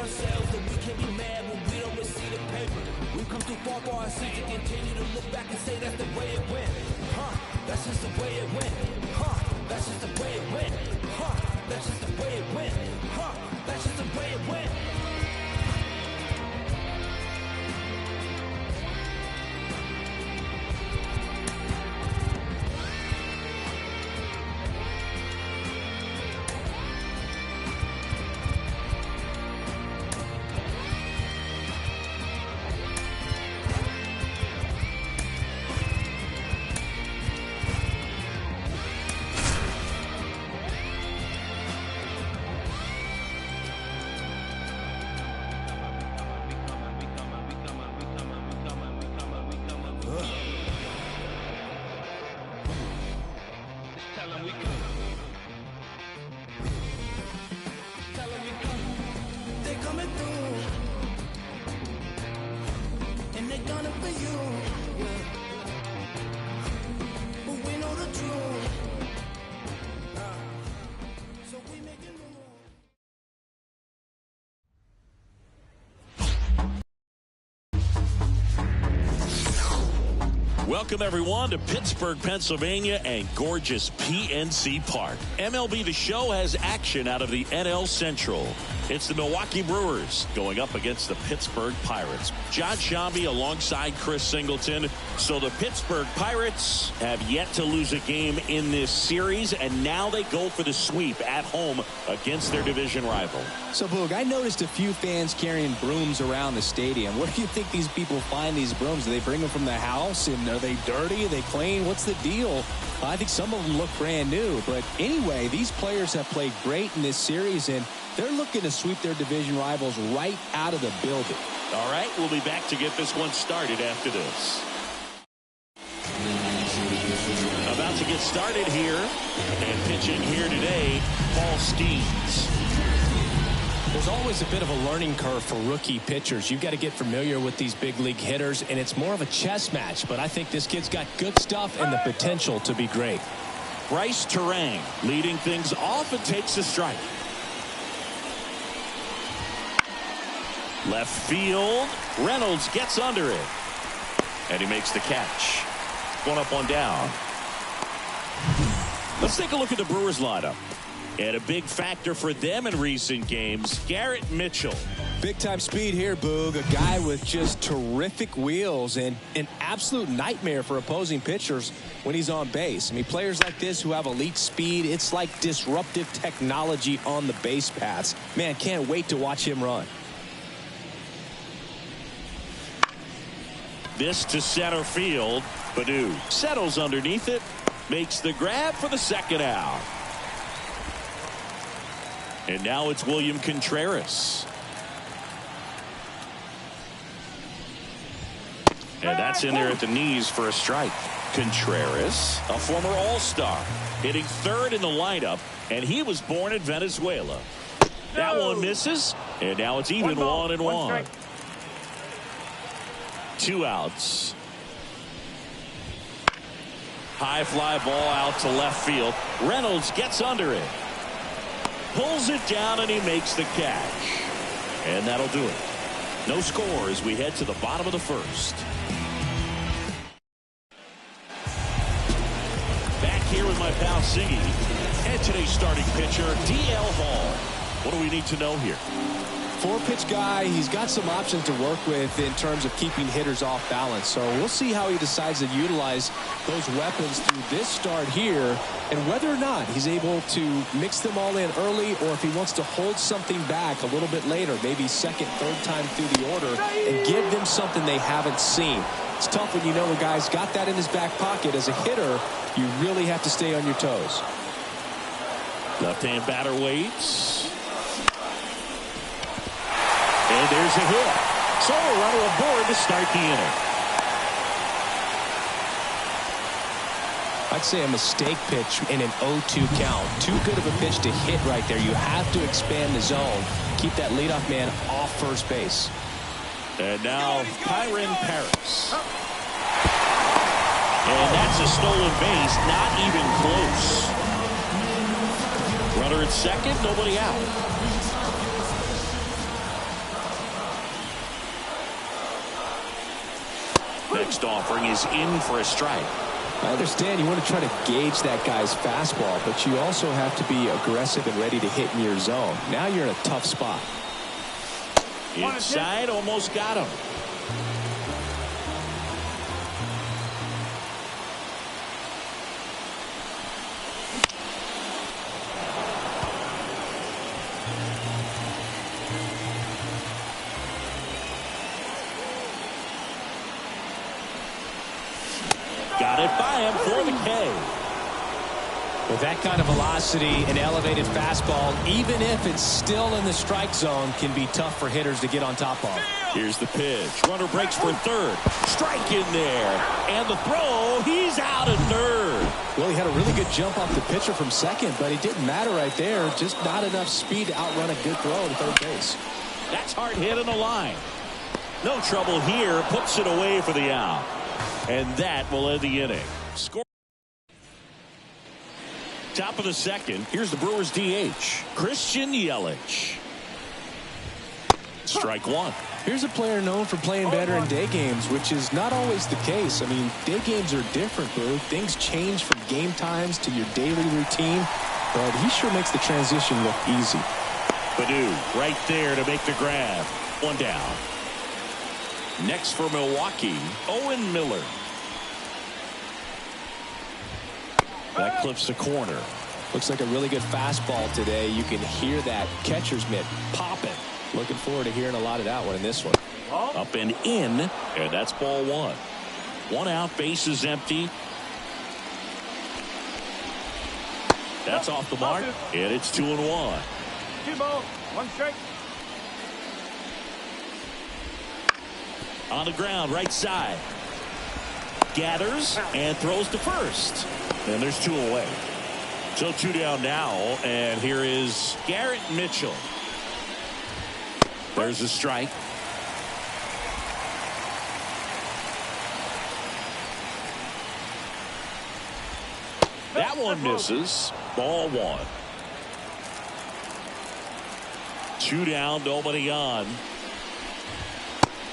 ourselves that we can be mad when we don't receive the paper. We've come too far for our seats to continue to look back and say that's the way it went. That's just the way it went. That's just the way it went. That's just the way it went. That's just the way it went. Welcome, everyone, to Pittsburgh, Pennsylvania and gorgeous PNC Park. MLB The Show has action out of the NL Central. It's the Milwaukee Brewers going up against the Pittsburgh Pirates. John Shambi alongside Chris Singleton. So the Pittsburgh Pirates have yet to lose a game in this series, and now they go for the sweep at home against their division rival. So, Boog, I noticed a few fans carrying brooms around the stadium. Where do you think these people find these brooms? Do they bring them from the house? And are they dirty? Are they clean? What's the deal? I think some of them look brand new. But anyway, these players have played great in this series, and they're looking to sweep their division rivals right out of the building. All right, we'll be back to get this one started after this. About to get started here, and pitching here today, Paul Skeens. There's always a bit of a learning curve for rookie pitchers. You've got to get familiar with these big league hitters, and it's more of a chess match. But I think this kid's got good stuff and the potential to be great. Bryce Terang leading things off and takes a strike. Left field. Reynolds gets under it. And he makes the catch. One up, one down. Let's take a look at the Brewers lineup. And a big factor for them in recent games, Garrett Mitchell. Big time speed here, Boog. A guy with just terrific wheels and an absolute nightmare for opposing pitchers when he's on base. I mean, players like this who have elite speed, it's like disruptive technology on the base paths. Man, can't wait to watch him run. This to center field. Baddoo settles underneath it, makes the grab for the second out. And now it's William Contreras. And that's in there at the knees for a strike. Contreras, a former All-Star, hitting third in the lineup, and he was born in Venezuela. That one misses, and now it's even 1-1. 2 outs. High fly ball out to left field. Reynolds gets under it. Pulls it down, and he makes the catch. And that'll do it. No score as we head to the bottom of the first. Back here with my pal Siggy. And today's starting pitcher, D.L. Hall. What do we need to know here? 4-pitch guy. He's got some options to work with in terms of keeping hitters off balance. So we'll see how he decides to utilize those weapons through this start here, and whether or not he's able to mix them all in early, or if he wants to hold something back a little bit later, maybe second, third time through the order, and give them something they haven't seen. It's tough when you know a guy's got that in his back pocket. As a hitter, you really have to stay on your toes. Left-hand batter waits. And there's a hit. So a runner aboard to start the inning. I'd say a mistake pitch in an 0-2 count. Too good of a pitch to hit right there. You have to expand the zone. Keep that leadoff man off first base. And now Kyron Paris. And that's a stolen base. Not even close. Runner at second. Nobody out. Next offering is in for a strike. I understand you want to try to gauge that guy's fastball, but you also have to be aggressive and ready to hit in your zone. Now you're in a tough spot. Inside, almost got him. Got it by him for the K. With that kind of velocity, an elevated fastball, even if it's still in the strike zone, can be tough for hitters to get on top of. Here's the pitch. Runner breaks for third. Strike in there. And the throw. He's out at third. Well, he had a really good jump off the pitcher from second, but it didn't matter right there. Just not enough speed to outrun a good throw to third base. That's hard hit in the line. No trouble here. Puts it away for the out. And that will end the inning. Score. Top of the second. Here's the Brewers DH, Christian Yelich. Strike one. Here's a player known for playing better in day games, which is not always the case. I mean, day games are different, Boo. Things change from game times to your daily routine, but he sure makes the transition look easy. Baду right there to make the grab. One down. Next for Milwaukee, Owen Miller. That clips the corner. Looks like a really good fastball today. You can hear that catcher's mitt popping. Looking forward to hearing a lot of that one in this one. Up and in, and that's ball one. One out, base is empty. That's off the mark, and it's 2-1. 2 balls, 1 strike. On the ground, right side. Gathers and throws to first. And there's 2 away. So 2 down now, and here is Garrett Mitchell. There's a strike. That one misses. Ball 1. 2 down, nobody on.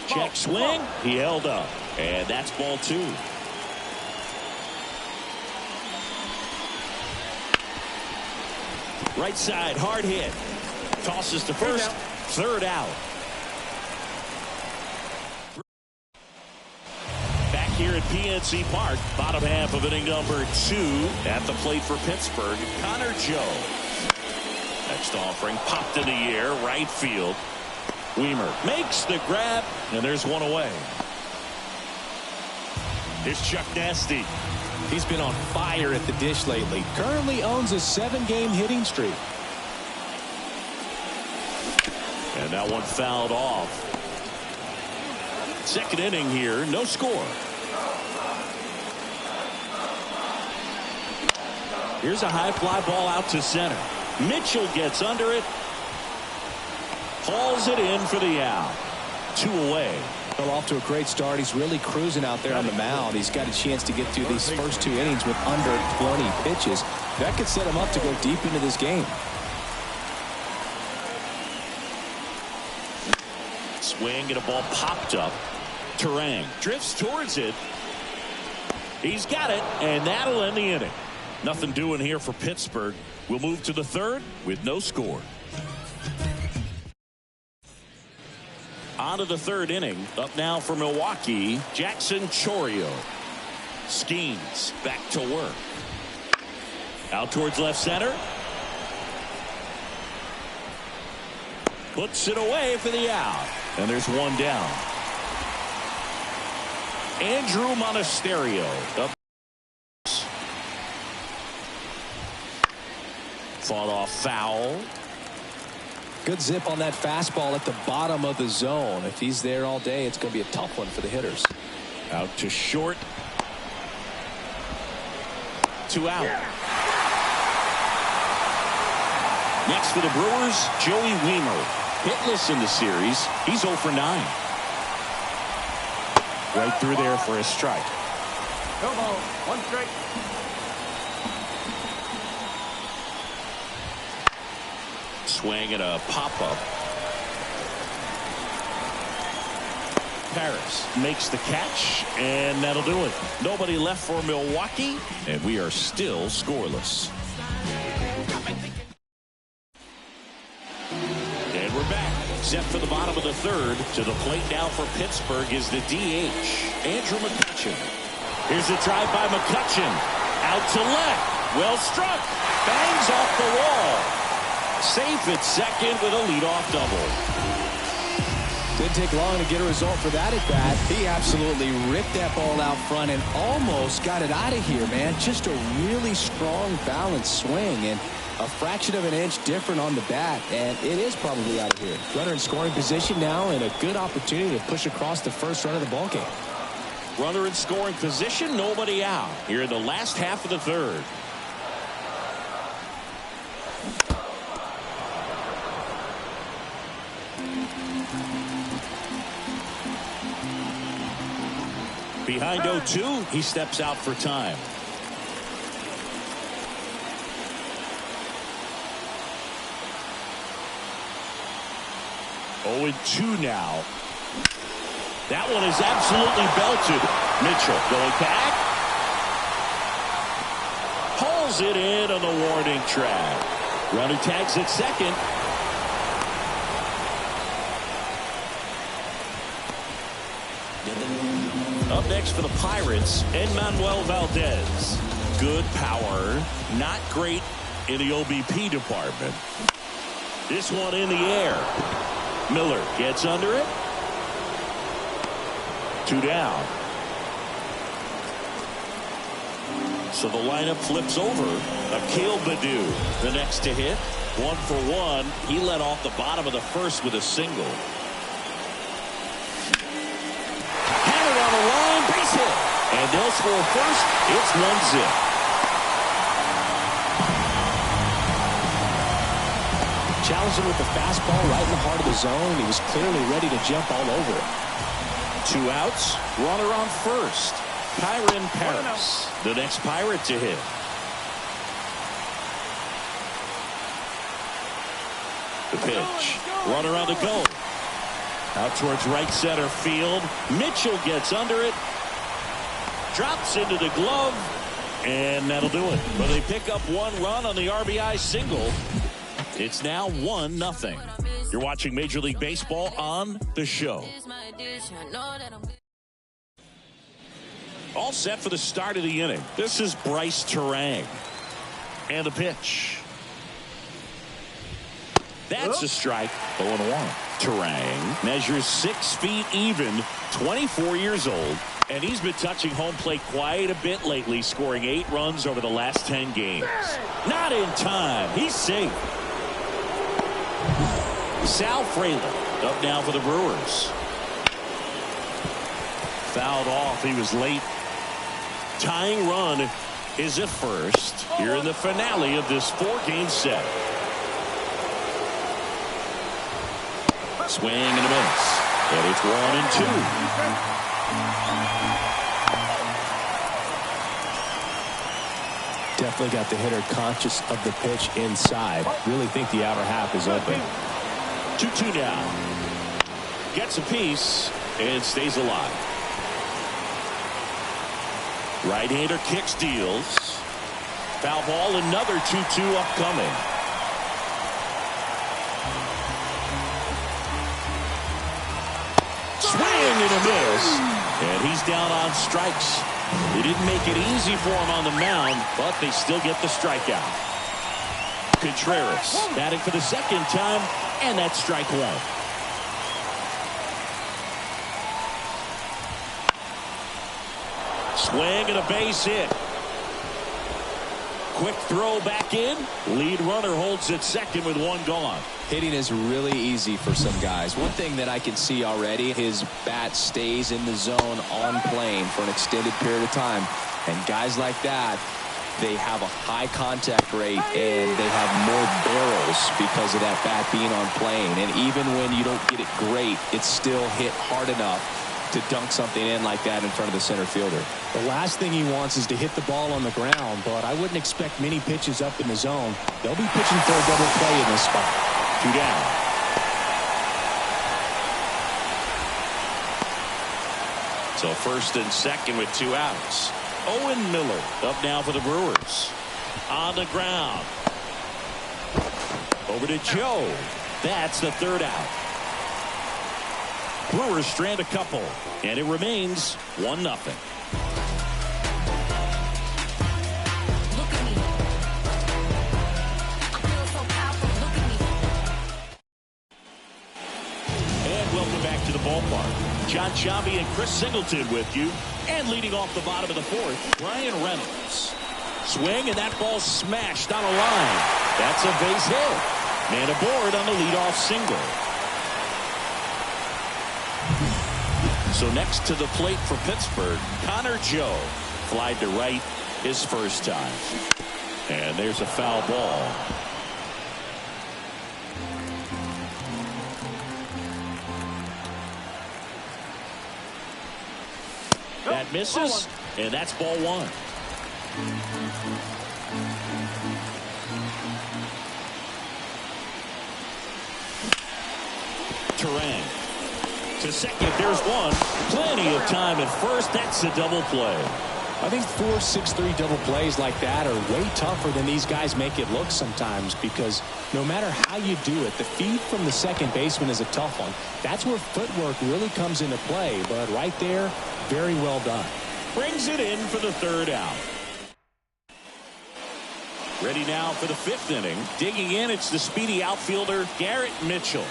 Check swing. He held up. And that's ball 2. Right side, hard hit. Tosses to first. Third out. Back here at PNC Park, bottom half of inning number 2. At the plate for Pittsburgh, Connor Joe. Next offering popped in the air, right field. Weimer makes the grab, and there's one away. Here's Chuck Nasty. He's been on fire at the dish lately. Currently owns a 7-game hitting streak. And that one fouled off. Second inning here, no score. Here's a high fly ball out to center. Mitchell gets under it. Hauls it in for the out. 2 away. Well, off to a great start. He's really cruising out there on the mound. He's got a chance to get through these first 2 innings with under 20 pitches. That could set him up to go deep into this game. Swing and a ball popped up. Terang drifts towards it. He's got it, and that'll end the inning. Nothing doing here for Pittsburgh. We'll move to the third with no score. On to the third inning. Up now for Milwaukee, Jackson Chourio. Skeens back to work. Out towards left center. Puts it away for the out. And there's one down. Andrew Monasterio up. Fought off foul. Good zip on that fastball at the bottom of the zone. If he's there all day, it's going to be a tough one for the hitters. Out to short. 2 out. Next for the Brewers, Joey Weimer. Hitless in the series. He's 0 for 9. Right through there for a strike. No ball, 1 strike. Swing and a pop-up. Paris makes the catch, and that'll do it. Nobody left for Milwaukee, and we are still scoreless. And we're back. Set for the bottom of the third. To the plate now for Pittsburgh is the DH, Andrew McCutchen. Here's a drive by McCutchen. Out to left. Well struck. Bangs off the wall. Safe at second with a leadoff double. Didn't take long to get a result for that at bat. He absolutely ripped that ball out front and almost got it out of here, man. Just a really strong, balanced swing, and a fraction of an inch different on the bat, and it is probably out of here. Runner in scoring position now, and a good opportunity to push across the first run of the ballgame. Runner in scoring position, nobody out here in the last half of the third. Behind 0-2, he steps out for time. Oh, 2 now. That one is absolutely belted. Mitchell going back. Hauls it in on the warning track. Runner tags at second. Up next for the Pirates, Enmanuel Valdez. Good power, not great in the OBP department. This one in the air. Miller gets under it. 2 down. So the lineup flips over. Akil Baddoo, the next to hit. 1 for 1. He led off the bottom of the first with a single. On the line, base hit, and they'll score first. It's 1-0. Challenged him with the fastball right in the heart of the zone. He was clearly ready to jump all over it. 2 outs, runner on first. Kyron Paris, the next Pirate to hit. The pitch, runner on the go. Out towards right center field. Mitchell gets under it. Drops into the glove. And that'll do it. But they pick up 1 run on the RBI single. It's now 1-0. You're watching Major League Baseball on The Show. All set for the start of the inning. This is Bryce Terang. And the pitch. That's a strike. 0-1. Terang measures 6 feet even, 24 years old, and he's been touching home plate quite a bit lately, scoring 8 runs over the last 10 games. Not in time. He's safe. Sal Frelick up now for the Brewers. Fouled off. He was late. Tying run is at first here in the finale of this 4-game set. Swing and a miss. And it's 1-2. Definitely got the hitter conscious of the pitch inside. Really think the outer half is open. 2-2 now. Gets a piece and stays alive. Right-hander kicks, deals. Foul ball, another 2-2 upcoming. Swing and a miss. And he's down on strikes. They didn't make it easy for him on the mound, but they still get the strikeout. Contreras batting for the second time, and that's strike 1. Swing and a base hit. Quick throw back in. Lead runner holds at second with 1 gone. Hitting is really easy for some guys. One thing that I can see already, his bat stays in the zone on plane for an extended period of time. And guys like that, they have a high contact rate and they have more barrels because of that bat being on plane. And even when you don't get it great, it's still hit hard enough to dunk something in like that in front of the center fielder. The last thing he wants is to hit the ball on the ground, but I wouldn't expect many pitches up in the zone. They'll be pitching for a double play in this spot. 2 down. So first and second with 2 outs. Owen Miller up now for the Brewers. On the ground. Over to Joe. That's the 3rd out. Brewers strand a couple, and it remains 1-0. And welcome back to the ballpark. John Sciambi and Chris Singleton with you. And leading off the bottom of the 4th, Brian Reynolds. Swing, and that ball smashed on a line. That's a base hit. Man aboard on the leadoff single. So next to the plate for Pittsburgh, Connor Joe. Flied to right his first time. And there's a foul ball. That misses, and that's ball 1. Turan to second. There's one. Plenty of time at first. That's a double play. I think 4-6-3 double plays like that are way tougher than these guys make it look sometimes, because no matter how you do it, the feed from the second baseman is a tough one. That's where footwork really comes into play. But right there, very well done. Brings it in for the 3rd out. Ready now for the 5th inning. Digging in, it's the speedy outfielder Garrett Mitchell.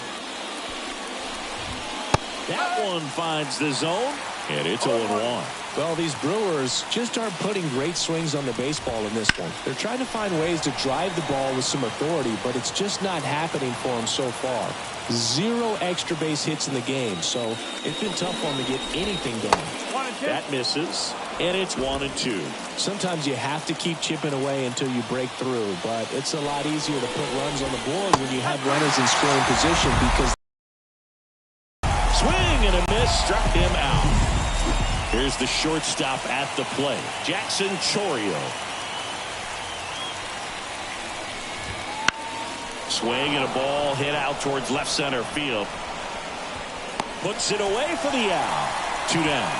That one finds the zone, and it's 0-1. Well, these Brewers just aren't putting great swings on the baseball in this one. They're trying to find ways to drive the ball with some authority, but it's just not happening for them so far. 0 extra base hits in the game, so it's been tough for them to get anything going. That misses, and it's 1-2. Sometimes you have to keep chipping away until you break through, but it's a lot easier to put runs on the board when you have runners in scoring position, because swing and a miss, struck him out. Here's the shortstop at the plate, Jackson Chourio. Swing and a ball hit out towards left center field. Puts it away for the out. 2 down.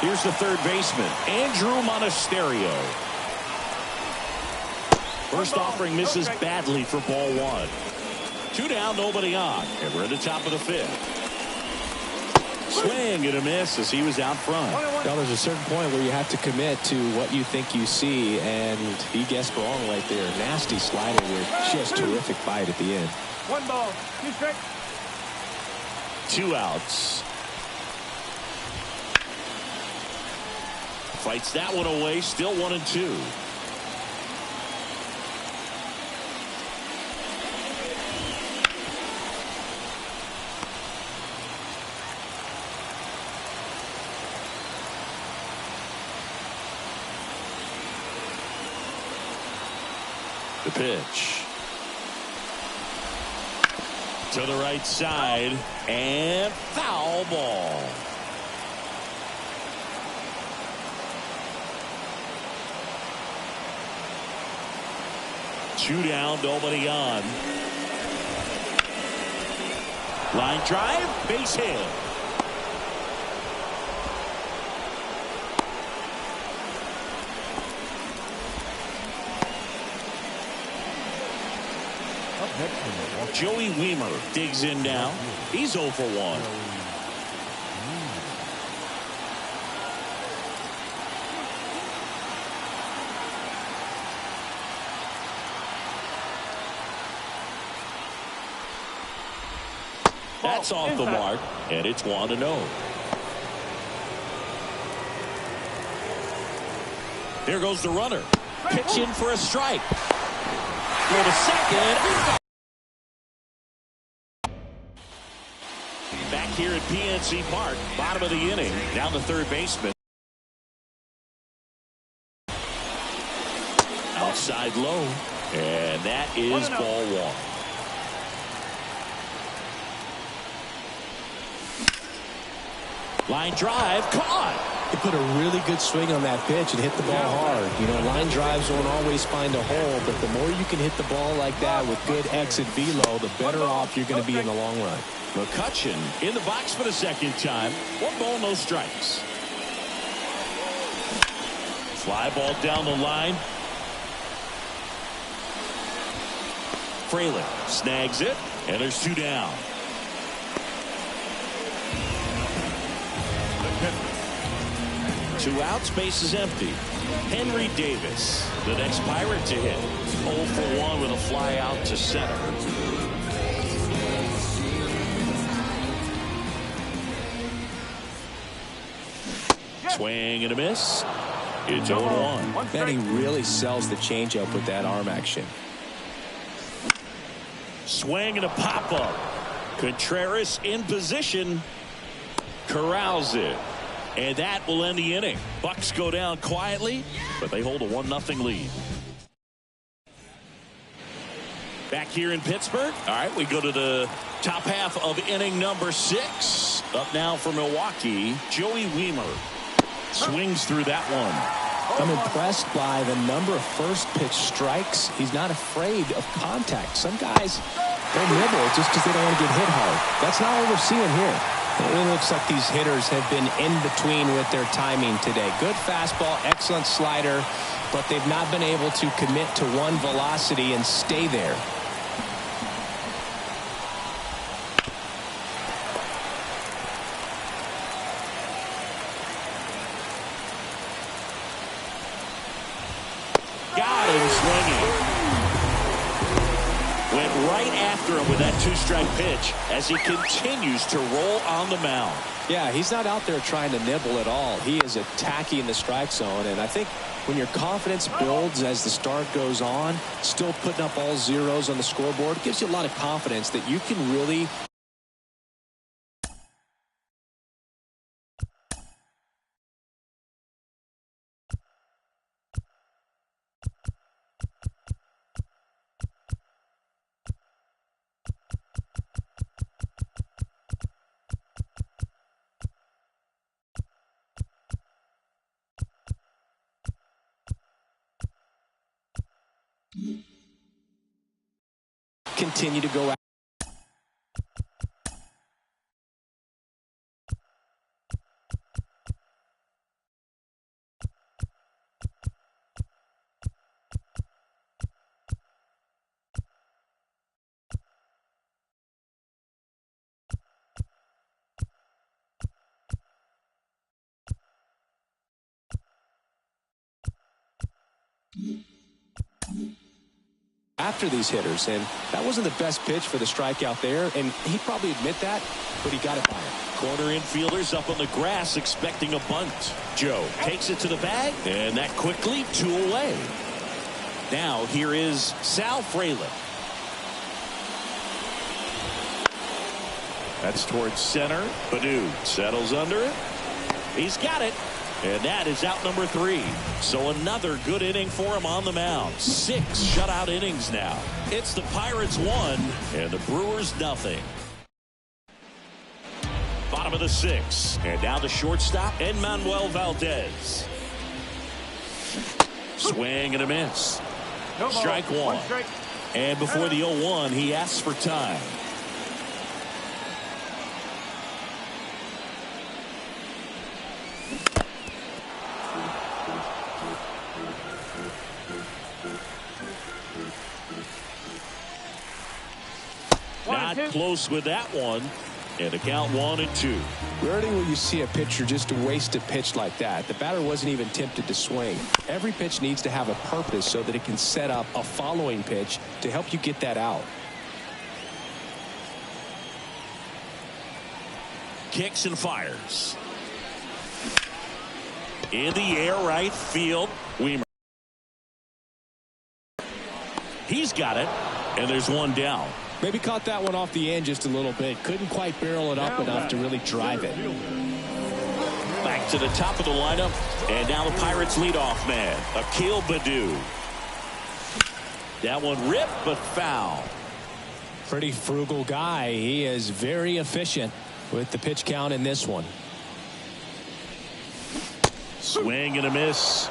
Here's the 3rd baseman, Andrew Monasterio. First offering misses badly for ball 1. 2 down, nobody on, and we're at the top of the 5th. Swing and a miss as he was out front. Now there's a certain point where you have to commit to what you think you see, and he guessed wrong right there. Nasty slider with just terrific bite at the end. 1 ball, 2 strikes. 2 outs. Fights that one away, still 1-2. The pitch. To the right side, and foul ball. Two down, nobody on. Line drive, base hit. Joey Weimer digs in now. He's 0 for 1. That's off the mark, and it's 1-0. There goes the runner. Pitch in for a strike. Go to second. Back here at PNC Park, bottom of the inning, down the third baseman. Outside low, and that is ball 1. Line drive, caught. He put a really good swing on that pitch and hit the ball hard. You know, line drives won't always find a hole, but the more you can hit the ball like that with good exit velo, the better off you're going to be in the long run. McCutcheon in the box for the second time. 1 ball, no strikes. Fly ball down the line. Fraley snags it, and there's 2 down. Two outs, base is empty. Henry Davis, the next Pirate to hit. 0 for 1 with a fly out to center. Swing and a miss. It's 0-1. And he really sells the changeup with that arm action. Swing and a pop-up. Contreras in position. Corrals it. And that will end the inning. Bucks go down quietly, but they hold a 1-0 lead. Back here in Pittsburgh. All right, we go to the top half of inning number 6. Up now for Milwaukee, Joey Wiemer. Swings through that one. I'm impressed by the number of first pitch strikes. He's not afraid of contact. Some guys, they'll nibble just because they don't want to get hit hard. That's not what we're seeing here. It really looks like these hitters have been in between with their timing today. Good fastball, excellent slider, but they've not been able to commit to one velocity and stay there. Got him swinging. Went right after him with that 2-strike pitch as he continues to roll on the mound. Yeah, he's not out there trying to nibble at all. He is attacking the strike zone, and I think when your confidence builds as the start goes on, still putting up all zeros on the scoreboard, gives you a lot of confidence that you can really continue to go out. After these hitters, and that wasn't the best pitch for the strikeout there, and he'd probably admit that, but he got it by him. Corner infielders up on the grass expecting a bunt. Joe takes it to the bag, and that quickly 2 away. Now here is Sal Fraley. That's towards center. Badu settles under it. He's got it. And that is out number 3. So another good inning for him on the mound. 6 shutout innings now. It's the Pirates 1 and the Brewers nothing. Bottom of the 6th. And now the shortstop, Manuel Valdez. Swing and a miss. Strike 1. And before the 0-1, he asks for time. Not close with that one. And the count 1-2. Rarely will you see a pitcher just waste a pitch like that. The batter wasn't even tempted to swing. Every pitch needs to have a purpose so that it can set up a following pitch to help you get that out. Kicks and fires. In the air, right field. Wiemer. He's got it. And there's 1 down. Maybe caught that one off the end just a little bit. Couldn't quite barrel it up enough to really drive it. Back to the top of the lineup. And now the Pirates leadoff man, Akil Badu. That one ripped but foul. Pretty frugal guy. He is very efficient with the pitch count in this one. Swing and a miss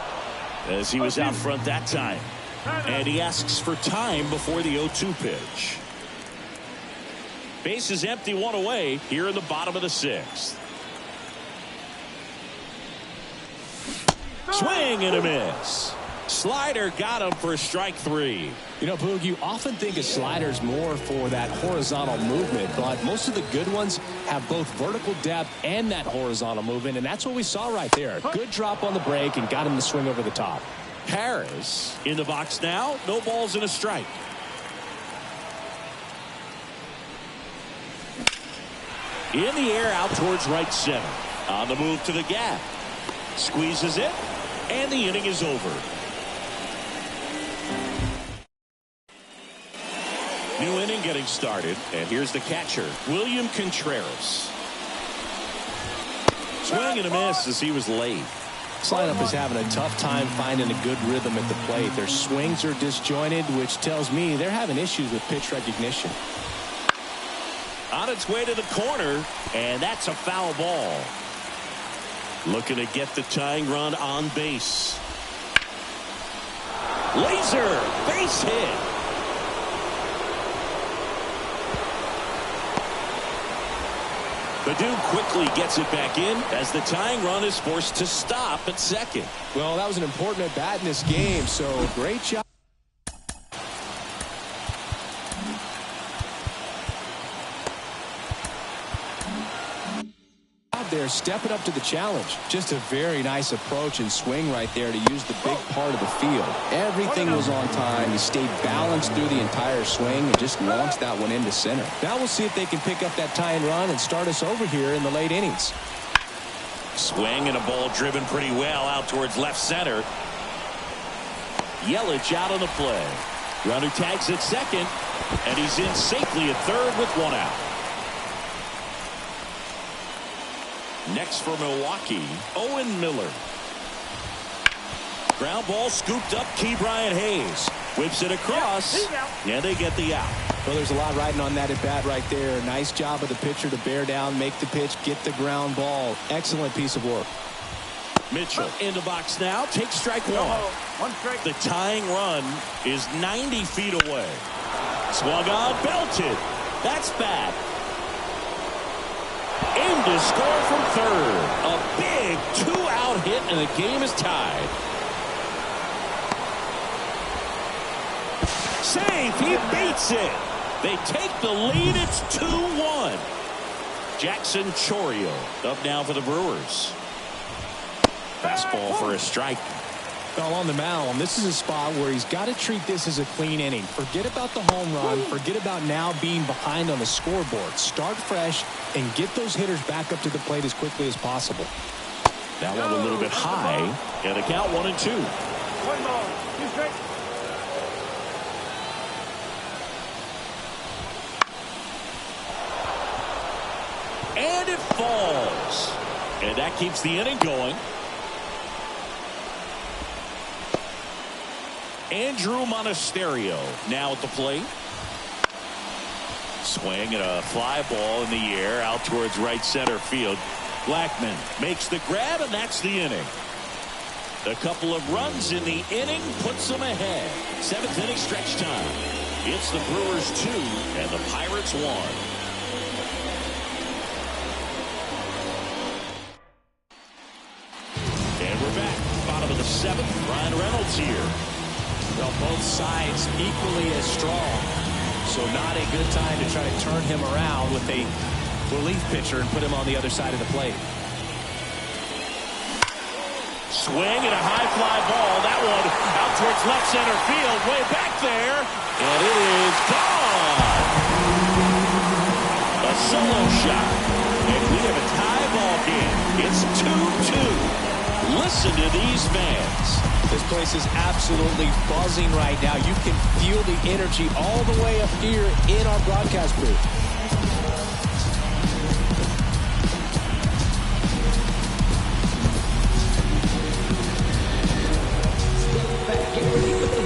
as he was out front that time. And he asks for time before the 0-2 pitch. Base is empty, one away here in the bottom of the 6th. Swing and a miss. Slider got him for strike 3. You know, Boog, you often think a slider's more for that horizontal movement, but most of the good ones have both vertical depth and that horizontal movement, and that's what we saw right there. Good drop on the break and got him to swing over the top. Harris in the box now. No balls and a strike. In the air out towards right center. On the move to the gap. Squeezes it. And the inning is over. New inning getting started. And here's the catcher, William Contreras. Swing and a miss as he was late. This lineup is having a tough time finding a good rhythm at the plate. Their swings are disjointed, which tells me they're having issues with pitch recognition. On its way to the corner, and that's a foul ball. Looking to get the tying run on base. Laser base hit. Baду quickly gets it back in as the tying run is forced to stop at second. Well, that was an important at bat in this game, so great job. They're stepping up to the challenge. Just a very nice approach and swing right there to use the big part of the field. Everything was on time. He stayed balanced through the entire swing and just launched that one into center. Now we'll see if they can pick up that tying run and start us over here in the late innings. Swing and a ball driven pretty well out towards left center. Yelich out on the play. Runner tags at second, and he's in safely at third with one out. Next for Milwaukee, Owen Miller. Ground ball scooped up. Brian Hayes whips it across, and they get the out. Well, there's a lot riding on that at bat right there. Nice job of the pitcher to bear down, make the pitch, get the ground ball. Excellent piece of work. Mitchell in the box now. Takes strike one. One strike. The tying run is 90 feet away. Swung on, belted. That's bad. Aimed to score from third. A big two-out hit, and the game is tied. Safe. He beats it. They take the lead. It's 2-1. Jackson Chourio up now for the Brewers. Fastball for a strike. Well, on the mound, this is a spot where he's got to treat this as a clean inning. Forget about the home run. Forget about now being behind on the scoreboard. Start fresh and get those hitters back up to the plate as quickly as possible. That one a little bit high. And the count 1-2. 1 ball, 2 strikes. And it falls. And that keeps the inning going. Andrew Monasterio now at the plate. Swing and a fly ball in the air out towards right center field. Blackman makes the grab, and that's the inning. A couple of runs in the inning puts them ahead. 7th inning stretch time. It's the Brewers 2 and the Pirates 1. And we're back. Bottom of the 7th. Ryan Reynolds here. Well, both sides equally as strong. So not a good time to try to turn him around with a relief pitcher and put him on the other side of the plate. Swing and a high fly ball. That one out towards left center field. Way back there. And it is gone. A solo shot. And we have a tie ball game. It's 2-2. Listen to these fans. This place is absolutely buzzing right now. You can feel the energy all the way up here in our broadcast booth.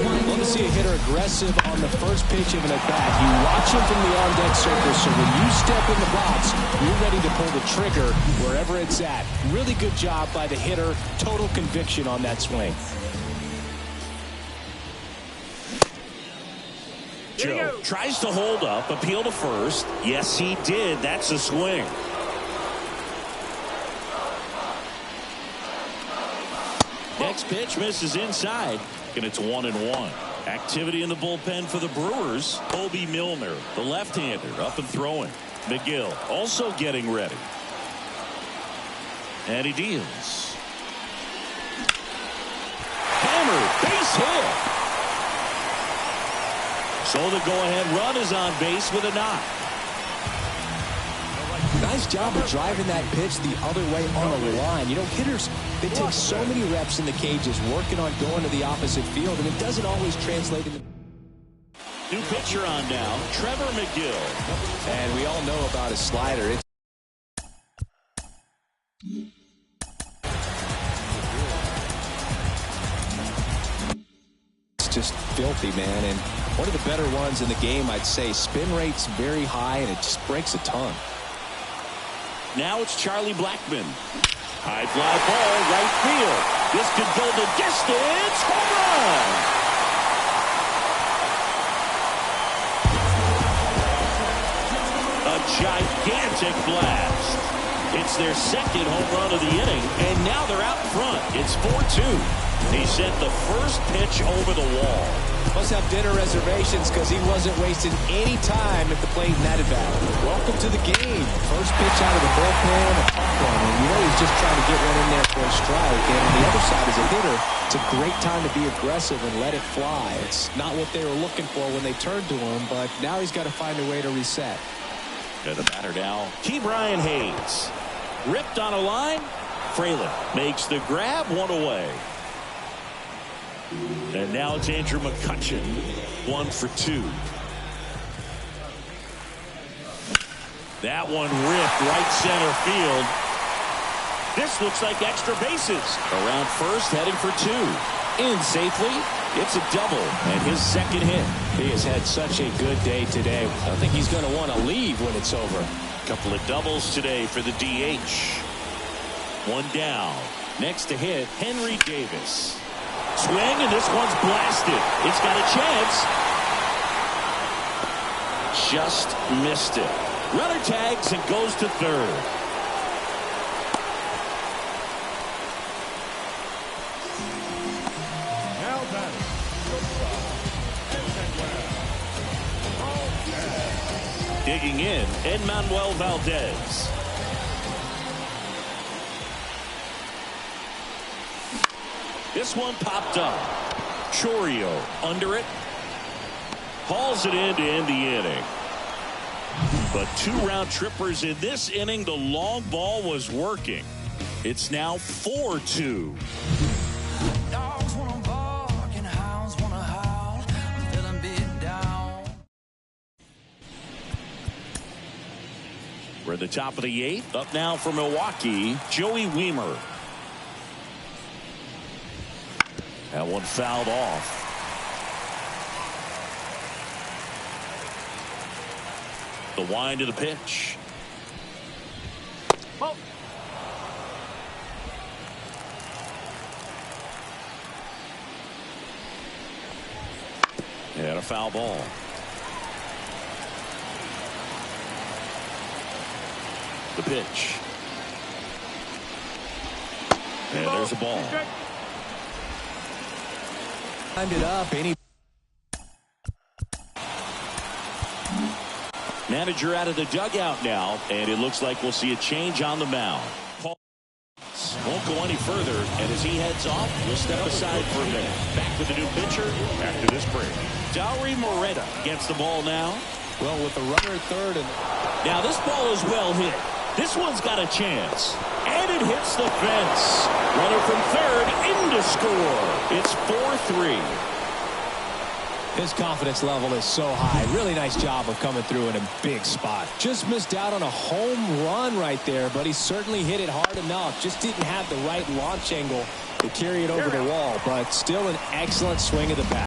Want to see a hitter aggressive on the first pitch of an at-bat. You watch him from the on-deck circle, so when you step in the box, you're ready to pull the trigger wherever it's at. Really good job by the hitter. Total conviction on that swing. Joe tries to hold up, appeal to first. Yes, he did. That's a swing. Next pitch misses inside, and it's 1-1. Activity in the bullpen for the Brewers. Obi Milner, the left-hander, up and throwing. McGill also getting ready. And he deals. Hammer, base hit. So the go-ahead run is on base with a knock. Nice job of driving that pitch the other way on the line. You know, hitters, they take so many reps in the cages working on going to the opposite field, and it doesn't always translate into... New pitcher on now, Trevor McGill. And we all know about his slider. It's just filthy, man. And one of the better ones in the game, I'd say. Spin rate's very high, and it just breaks a ton. Now it's Charlie Blackmon. High fly ball, right field. This could go the distance. Home run! A gigantic blast. It's their second home run of the inning, and now they're out front. It's 4-2. He sent the first pitch over the wall. Must have dinner reservations because he wasn't wasting any time at the plate in that at-bat. Welcome to the game. First pitch out of the bullpen, a tough one. And you know he's just trying to get one in there for a strike. And on the other side, as a hitter, it's a great time to be aggressive and let it fly. It's not what they were looking for when they turned to him, but now he's got to find a way to reset. And the batter now, Ke'Bryan Hayes. Ripped on a line. Fralin makes the grab, one away. And now it's Andrew McCutchen, 1 for 2. That one ripped right center field. This looks like extra bases. Around first, heading for 2. In safely. It's a double and his second hit. He has had such a good day today. I think he's going to want to leave when it's over. A couple of doubles today for the DH. One down. Next to hit, Henry Davis. Swing, and this one's blasted. It's got a chance. Just missed it. Runner tags and goes to third. Now batting. Digging in, Edmanuel Valdez. This one popped up. Chorio under it. Hauls it in to end the inning. But 2 round trippers in this inning. The long ball was working. It's now 4-2. Dogs wanna bark and hounds wanna howl. I'm feeling beat down. We're at the top of the 8th. Up now for Milwaukee, Joey Wiemer. That one fouled off. The wind of the pitch. Oh. And a foul ball. The pitch. And there's a ball. Timed it up. Manager out of the dugout now, and it looks like we'll see a change on the mound. Paul won't go any further, and as he heads off, we'll step aside for a minute. Back with the new pitcher after this break. Dauri Moreta gets the ball now. Well, with the runner at third, and now this ball is well hit. This one's got a chance, and it hits the fence. Runner from third in to score. It's 4-3. his confidence level is so high. Really nice job of coming through in a big spot. Just missed out on a home run right there, but he certainly hit it hard enough. Just didn't have the right launch angle to carry it over the wall, but still an excellent swing of the bat.